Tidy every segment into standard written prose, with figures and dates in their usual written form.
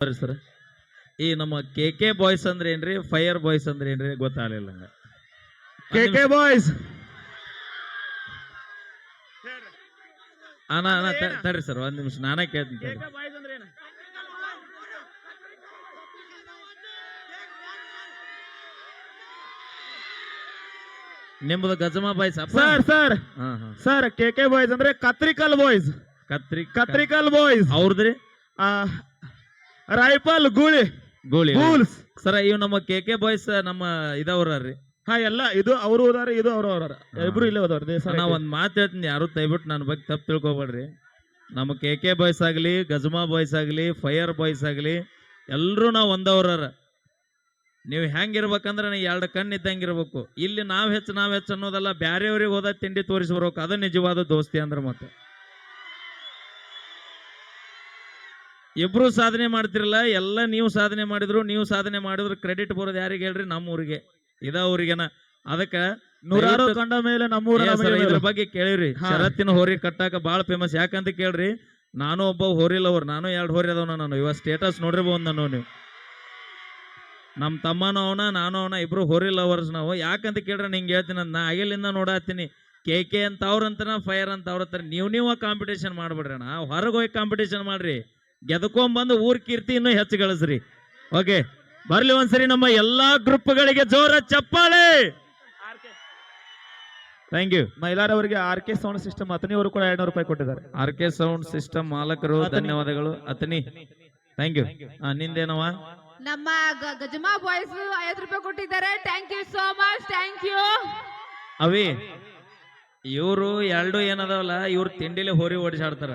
ಸರಿ ಸರ್, ಈ ನಮ್ಮ ಕೆ ಬಾಯ್ಸ್ ಅಂದ್ರೆ ಏನ್ರಿ, ಫೈರ್ ಬಾಯ್ಸ್ ಅಂದ್ರೆ ಏನ್ರಿ ಗೊತ್ತಾಗಲಿಲ್ಲ ನಂಗೆ. ಕೆ ಬಾಯ್ಸ್ ತಡ್ರಿ ಸರ್, ಒಂದ್ ನಿಮಿಷ ನಾನೇ ಕೇಳ್ತೀನಿ ತಡ್ರಿ. ನಿಮ್ದು ಗಜಮಾ ಬಾಯ್ಸ್ ಸರ್ ಸರ್ ಸರ್ ಕೆ ಬಾಯ್ಸ್ ಅಂದ್ರೆ ಕತ್ರಿಕಲ್ ಬಾಯ್ಸ್. ಕತ್ರಿಕಲ್ ಬಾಯ್ಸ್ ಅವ್ರದ್ರಿ ರೈಫಲ್ ಗೂಳಿ ಗೋಳಿ ಗೂಲ್ಸ್. ಸರ್ ಇವ್ ನಮ್ಮ ಕೆ ಬಾಯ್ಸ್ ನಮ್ಮ ಇದವ್ರಿ. ಹಾ ಎಲ್ಲ ಇದು ಅವರು ಹೋದಾರ, ಇದು ಅವರು ಹೋದಾರ, ಇಬ್ರು ಇಲ್ಲೇ ಹೋದವ್ರ. ನಾ ಒಂದ್ ಮಾತು ಹೇಳ್ತೀನಿ, ಯಾರು ದಯವಿಟ್ಟು ನನ್ನ ಬಗ್ಗೆ ತಪ್ಪು ತಿಳ್ಕೊಬೇಡ್ರಿ. ನಮ್ಮ ಕೆ ಬಾಯ್ಸ್ ಆಗ್ಲಿ, ಗಜಮಾ ಬಾಯ್ಸ್ ಆಗ್ಲಿ, ಫೈರ್ ಬಾಯ್ಸ್ ಆಗ್ಲಿ, ಎಲ್ರು ನಾವು ಒಂದವ್ರ. ನೀವು ಹೆಂಗಿರ್ಬೇಕಂದ್ರೆ ನೀವು ಎರಡು ಕಣ್ಣು ಇದ್ದಂಗಿರ್ಬೇಕು. ಇಲ್ಲಿ ನಾವ್ ಹೆಚ್ಚು ಅನ್ನೋದಲ್ಲ, ಬ್ಯಾರೆಯವ್ರಿಗೆ ಹೋದ ತಿಂಡಿ ತೋರಿಸಿ ಬರ್ಬೇಕು. ಅದು ನಿಜವಾದ ದೋಸ್ತಿ ಅಂದ್ರೆ. ಮತ್ತೆ ಇಬ್ರು ಸಾಧನೆ ಮಾಡ್ತಿರಲ್ಲ, ಎಲ್ಲ ನೀವು ಸಾಧನೆ ಮಾಡಿದ್ರು ಕ್ರೆಡಿಟ್ ಬರೋದು ಯಾರಿಗೆ ಹೇಳ್ರಿ? ನಮ್ಮ ಊರಿಗೆ, ಊರಿಗೆನ. ಅದಕ್ಕ ನೂರಾರು ಕಂಡ ಮೇಲೆ ನಮ್ಮೂರ ಇದ್ರ ಬಗ್ಗೆ ಕೇಳಿವ್ರಿ. ಶರತ್ತಿನ ಹೋರಿ ಕಟ್ಟಾಕ ಬಾಳ ಫೇಮಸ್. ಯಾಕಂತ ಕೇಳ್ರಿ, ನಾನು ಒಬ್ಬ ಹೋರಿಲವರ್, ನಾನು 2 ಹೋರಿ ಅದಾವ. ನಾನು ಇವಾಗ ಸ್ಟೇಟಸ್ ನೋಡಿರ್ಬೋದು ನಾನು. ನೀವು ನಮ್ಮ ತಮ್ಮನೂ ಅವನ, ನಾನು ಅವನ, ಇಬ್ರು ಹೋರಿ ಲವರ್ಸ್ ನಾವು. ಯಾಕಂತ ಕೇಳ್ರಿ ನಿಂಗೆ ಹೇಳ್ತೀನಿ, ನಾ ಆಗಿಲಿಂದ ನೋಡತ್ತೀನಿ. ಕೆ ಅಂತ ಅವ್ರಂತನ, ಫೈರ್ ಅಂತ ಅವ್ರಂತಾರ. ನೀವು ಕಾಂಪಿಟೇಷನ್ ಮಾಡ್ಬಿಡ್ರಿ ಅಣ್ಣ, ಹೊರಗೆ ಹೋಗಿ ಕಾಂಪಿಟೇಷನ್ ಮಾಡ್ರಿ. ಗೆದ್ಕೊಂಡ್ಬಂದು ಊರ್ ಕೀರ್ತಿ ಇನ್ನೂ ಹೆಚ್ಚು ಗಳಿಸ್ರಿ. ಓಕೆ, ಬರ್ಲಿ ಒಂದ್ಸರಿ ನಮ್ಮ ಎಲ್ಲಾ ಗ್ರೂಪ್ಗಳಿಗೆ ಜೋರ ಚಪ್ಪಾಳೆ. Thank you. ಮೈಲಾರವರಿಗೆ ಕೆ ಸೌಂಡ್ ಸಿಸ್ಟಮ್ ಅತನಿ ಅವರು ಕೂಡ 200 ರೂಪಾಯಿ ಕೊಟ್ಟಿದ್ದಾರೆ. ಕೆ ಸೌಂಡ್ ಸಿಸ್ಟಮ್ ಮಾಲಕರು ಧನ್ಯವಾದಗಳು. ಅತನಿ ಥ್ಯಾಂಕ್ ಯು. ನಿಂದೇನವ? ನಮ್ಮ ಗಜಮಾ ಬಾಯ್ಸ್ 50 ರೂಪಾಯಿ ಕೊಟ್ಟಿದ್ದಾರೆ. Thank you so much, thank you. ಅವಿ ಇವರು ಎರಡು ಏನದವಲ್ಲ, ಇವ್ರು ತಿಂಡಿಲೆ ಹೋರಿ ಓಡಿಸಾಡ್ತಾರ.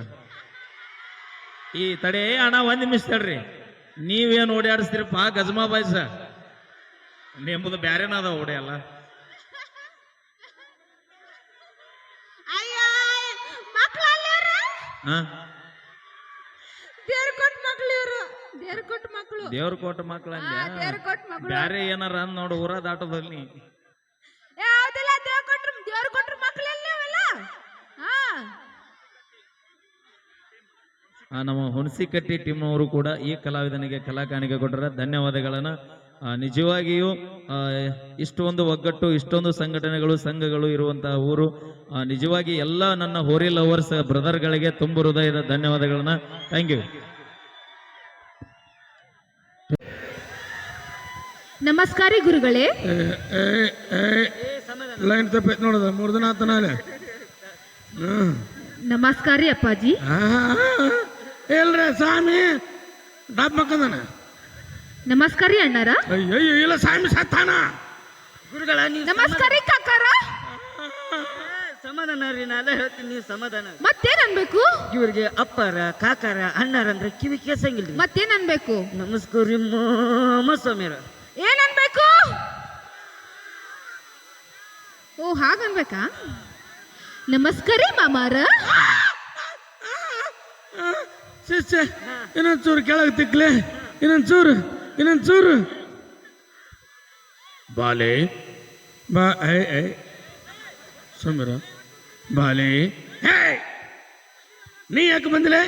ಈ ತಡೆ ಅಣ್ಣ, 1 ನಿಮಿಷ ತಡ್ರಿ. ನೀವೇನು ಓಡಾಡಿಸ್ತೀರಪ್ಪ ಗಜಮಾ ಬಾಯ್ಸ? ನಿಮ್ಮದು ಬ್ಯಾರೇನದ ಓಡಿಯಲ್ಲ. ದೇವ್ರ ಕೊಟ್ಟ ಮಕ್ಳು ಬ್ಯಾರೆ ಏನಾರ ಅಂದ್ ನೋಡು, ಊರ ದಾಟದಲ್ಲಿ ನಮ್ಮ ಹುಣಸಿಕಟ್ಟಿ ಟೀಮ್ ಅವರು ಕೂಡ ಈ ಕಲಾವಿದನಿಗೆ ಕಲಾ ಕಾಣಿಕೆ ಕೊಟ್ಟರೆ ಧನ್ಯವಾದಗಳನ್ನ. ನಿಜವಾಗಿಯೂ ಇಷ್ಟೊಂದು ಒಗ್ಗಟ್ಟು, ಇಷ್ಟೊಂದು ಸಂಘಟನೆಗಳು, ಸಂಘಗಳು ಇರುವಂತಹ ಊರು. ನಿಜವಾಗಿ ಎಲ್ಲ ನನ್ನ ಹೋರಿ ಲವರ್ಸ್ ಬ್ರದರ್ಗಳಿಗೆ ತುಂಬ ಹೃದಯದ ಧನ್ಯವಾದಗಳನ್ನ. Thank you. ನಮಸ್ಕಾರಿ ಗುರುಗಳೇ. ಲೈನ್ ತಪ್ಪ ನೋಡದ 3 ದಿನ ಆತನಾಲೆ. ನಮಸ್ಕಾರಿ ಅಪ್ಪಾಜಿ. ಇಲ್ರಿ ಸ್ವಾಮಿ ಡಬ್ ಮಕ್ಕಂದಾನ. ನಮಸ್ಕಾರಿ ಅಣ್ಣಾರ. ಅಯ್ಯೋ ಇಲ್ಲ, ಸ್ವಾಮಿ ಸತ್ತಾನ. ಗುರುಗಳ ನಮಸ್ಕಾರಿ ಕಾಕಾರ. ಸಮಾಧಾನ ರೀ, ನಾಳೆ ಹೇಳ್ತೀನಿ, ನೀವು ಸಮಾಧಾನ. ಮತ್ತೇನ್ ಅನ್ಬೇಕು? ಇವ್ರಿಗೆ ಅಪ್ಪಾರ, ಕಾಕಾರ, ಅಣ್ಣಾರ ಅಂದ್ರೆ ಕಿವಿ ಕೇಸಂಗಿಲ್ರಿ. ಮತ್ತೇನ್ ಅನ್ಬೇಕು? ನಮಸ್ಕಾರ ಮಾಮ ಸ್ವಾಮಿಯರ. ಏನ್ ಅನ್ಬೇಕು? ಓ ಹಾಗನ್ಬೇಕಾ? ನಮಸ್ಕಾರಿ ಮಾಮಾರ. ಶಿಷ್ಯ ಇನ್ನೊಂಚೂರು ಕೆಳಗೆ ತಿಕ್ಲೆ, ಇನ್ನೊಂಚೂರು ಬಾಲೆ ಬಾ. ಸಮೀರ ಬಾಲೆ, ನೀ ಯಾಕೆ ಬಂದಿಲ್ಲ?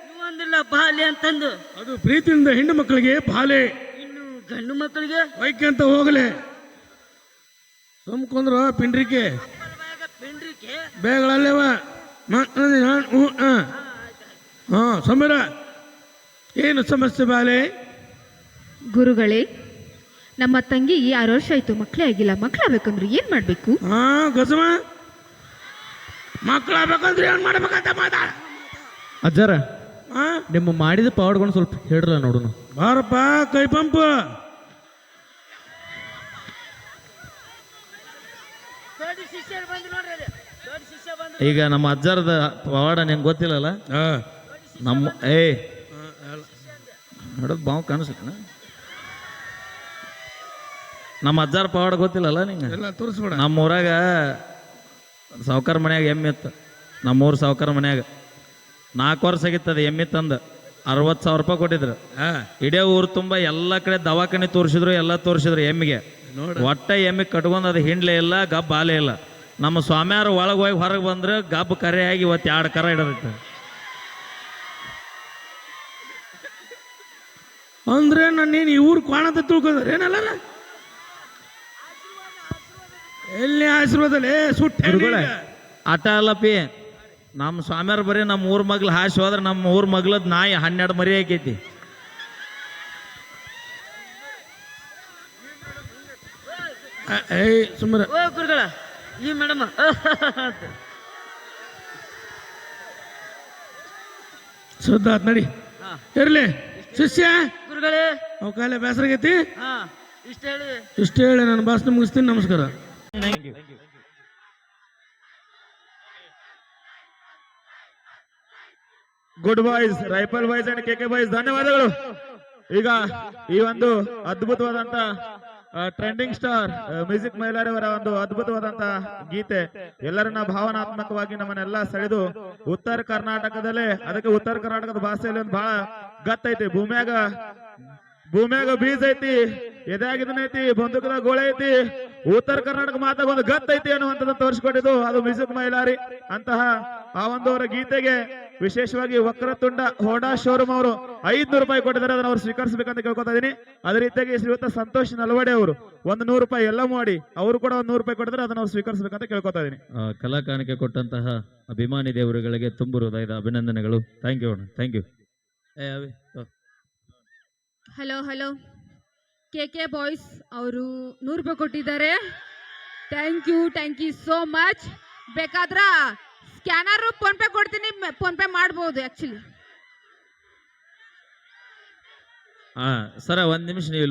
ನೀವಂದಿಲ್ಲ ಬಾಲೆ ಅಂತಂದು. ಅದು ಪ್ರೀತಿಯಿಂದ ಹೆಣ್ಣು ಮಕ್ಕಳಿಗೆ ಬಾಲೆ, ಇನ್ನು ಗಂಡು ಮಕ್ಕಳಿಗೆ ವೈಕ್ಯ ಅಂತ ಹೋಗಲೆ. ಸುಮ್ಕೊಂಡ್ರು ಪಿಂಡ್ರಿಕೆ ಬೇಗಳಲ್ಲೇವ. ಹಾ ಸಮೀರ, ಏನು ಸಮಸ್ಯೆ ಬಾಲೆ? ಗುರುಗಳೇ, ನಮ್ಮ ತಂಗಿಗೆ 6 ವರ್ಷ ಆಯ್ತು, ಮಕ್ಕಳೇ ಆಗಿಲ್ಲ. ಮಕ್ಕಳಾಗಬೇಕಂದ್ರೆ ಏನ್ ಮಾಡ್ಬೇಕು? ಹಾ ಗಜಮ, ಮಕ್ಕಳಾಗಬೇಕಂದ್ರೆ ಏನ್ ಮಾಡ್ಬೇಕಂತ ಮಾತಾಡ. ಅಜ್ಜಾರ, ನಿಮ್ಮ ಮಾಡಿದ ಪವಾಡ್ಕೊಂಡು ಸ್ವಲ್ಪ ಹೇಳ್ರಲ್ಲ ನೋಡೋಣ. ಬಾರಪ್ಪ ಕೈ ಪಂಪ್. ಈಗ ನಮ್ಮ ಅಜ್ಜಾರದ ಪವಾಡ ನಿಂಗೆ ಗೊತ್ತಿಲ್ಲಲ್ಲ? ನಮ್ಮ ನೋಡೋದು ಬಾವು ಕಾಣಿಸುತ್ತ. ನಮ್ಮ ಅಜ್ಜಾರ ಪವಾಡ ಗೊತ್ತಿಲ್ಲಲ್ಲ ನಿಂಗೆ? ತೋರಿಸ್ಬೇಡ. ನಮ್ಮ ಊರಾಗ ಸಾವುಕಾರ ಮನ್ಯಾಗ ಎಮ್ಮೆ ಇತ್ತು. ನಮ್ಮೂರು ಸಾವುಕಾರ ಮನ್ಯಾಗ 4 ವರ್ಷ ಆಗಿತ್ತದ ಎಮ್ಮೆ ತಂದು 60,000 ರೂಪಾಯಿ ಕೊಟ್ಟಿದ್ರು. ಇಡೇ ಊರು ತುಂಬ ಎಲ್ಲ ಕಡೆ ದವಾಖಾನೆ ತೋರಿಸಿದ್ರು, ಎಲ್ಲ ತೋರಿಸಿದ್ರು ಎಮ್ಮಿಗೆ. ಒಟ್ಟ ಎಮ್ಮೆ ಕಟ್ಕೊಂಡು ಅದು ಹಿಂಡ್ಲೇ ಇಲ್ಲ, ಗಬ್ಬ ಹಾಲೇ ಇಲ್ಲ. ನಮ್ಮ ಸ್ವಾಮಿಯಾರು ಒಳಗೆ ಹೋಗಿ ಹೊರಗೆ ಬಂದ್ರೆ ಗಬ್ಬು ಕರೆಯಾಗಿ ಇವತ್ತು 2 ಕರ ಹಿಡದೈತೆ. ಅಂದ್ರೆ ನಾನೇನು ಇವ್ರು ಕ್ವಾಣ ಅಂತ ತಿಳ್ಕೊಂಡ್ರೆ ಏನಲ್ಲ ಎಲ್ಲಿ ಆಶೀರ್ವಾದಲೇ ಸುಟ್ಟ ಗುರುಗಳೇ. ಆಟ ಅಲ್ಲಪ್ಪಿ ನಮ್ಮ ಸ್ವಾಮ್ಯಾರ ಬರೀ ನಮ್ಮ ಊರ್ ಮಗ್ಳು ಹಾಸಿ ಹೋದ್ರೆ ನಮ್ಮ ಊರ್ ಮಗ್ಳದ್ ನಾಯಿ 12 ಮರಿ ಆಕೈತಿ. ಏಯ್ ಸುಮ್ಮನೆ ಓ ಗುರುಗಳ ಈ ಮೇಡಮ್ ಸುದ್ದ ಆತ್ ನಡಿ ಇರ್ಲಿ ಶಿಷ್ಯ ಗುರುಗಳೇ ಅವ್ ಕಾಲೇ ಬೇಸರಾಗೈತಿ ಹಾ ಇಷ್ಟ ಹೇಳಿ ಇಷ್ಟ ಹೇಳಿ ನಾನು ಭಾಷಣ ಮುಗಿಸ್ತೀನಿ ನಮಸ್ಕಾರ good boys rifle boys and KK boys ಧನ್ಯವಾದಗಳು ಈಗ ಈ ಒಂದು ಅದ್ಭುತವಾದಂತ ಟ್ರೆಂಡಿಂಗ್ ಸ್ಟಾರ್ ಮ್ಯೂಸಿಕ್ ಮೈಲಾರವರ ಒಂದು ಅದ್ಭುತವಾದಂತ ಗೀತೆ ಎಲ್ಲರನ್ನ ಭಾವನಾತ್ಮಕವಾಗಿ ನಮ್ಮನ್ನೆಲ್ಲ ಸೆಳೆದು ಉತ್ತರ ಕರ್ನಾಟಕದಲ್ಲೇ ಅದಕ್ಕೆ ಉತ್ತರ ಕರ್ನಾಟಕದ ಭಾಷೆಯಲ್ಲಿ ಒಂದು ಬಹಳ ಗತ್ತೈತಿ ಭೂಮ್ಯಾಗ ಬೀಜ ಐತಿ ಎದಾಗಿದನೈತಿ ಬಂದೂಕದ ಗೋಳೆ ಐತಿ ಉತ್ತರ ಕರ್ನಾಟಕ ಮಾತಾಗ ಒಂದು ಗತ್ತೈತಿ ಅನ್ನುವಂಥದ್ದು ತೋರಿಸ್ಕೊಟ್ಟಿದ್ದು ಅದು ಮ್ಯೂಸಿಕ್ ಮೈಲಾರಿ ಅಂತಹ ಆ ಒಂದು ಅವರ ಗೀತೆಗೆ ವಿಶೇಷವಾಗಿ ವಕ್ರತುಂಡ ಹೋಂಡಾ ಶೋರೂಮ್ ಅವರು 500 ರೂಪಾಯಿ ಕೊಟ್ಟಿದ್ದಾರೆ ಅದನ್ನ ಅವ್ರು ಸ್ವೀಕರಿಸಬೇಕಂತ ಕೇಳ್ಕೊತಾ ಇದೀನಿ. ಅದೇ ರೀತಿಯಾಗಿ ಶ್ರೀಯುತ ಸಂತೋಷ್ ನಲ್ವಡೆ ಅವರು ಒಂದು 100 ರೂಪಾಯಿ ಎಲ್ಲ ಮಾಡಿ ಅವರು ಕೂಡ ಒಂದು 100 ರೂಪಾಯಿ ಕೊಟ್ಟಿದ್ದಾರೆ ಅದನ್ನ ಅವ್ರು ಸ್ವೀಕರಿಸಬೇಕಂತ ಕೇಳ್ಕೊತಾ ಇದೀನಿ. ಕಲಾ ಕಾಣಿಕೆ ಕೊಟ್ಟಂತಹ ಅಭಿಮಾನಿ ದೇವರುಗಳಿಗೆ ತುಂಬು ಹೃದಯದ ಅಭಿನಂದನೆಗಳು. ಥ್ಯಾಂಕ್ ಯು ಅಣ್ಣ, ಥ್ಯಾಂಕ್ ಯು. ಹಲೋ ಹಲೋ ಕೆ ಬಾಯ್ಸ್ ಅವರು 100 ರೂಪಾಯಿ ಕೊಟ್ಟಿದ್ದಾರೆ. Thank you so much. ಬೇಕಾದ್ರ ಸ್ಕ್ಯಾನರ್ ಫೋನ್ ಪೇ ಕೊಡ್ತೀನಿ, ಫೋನ್ ಪೇ ಮಾಡ್ಬೋದು ಆಕ್ಚುಲಿ. ಸರ 1 ನಿಮಿಷ ನೀವು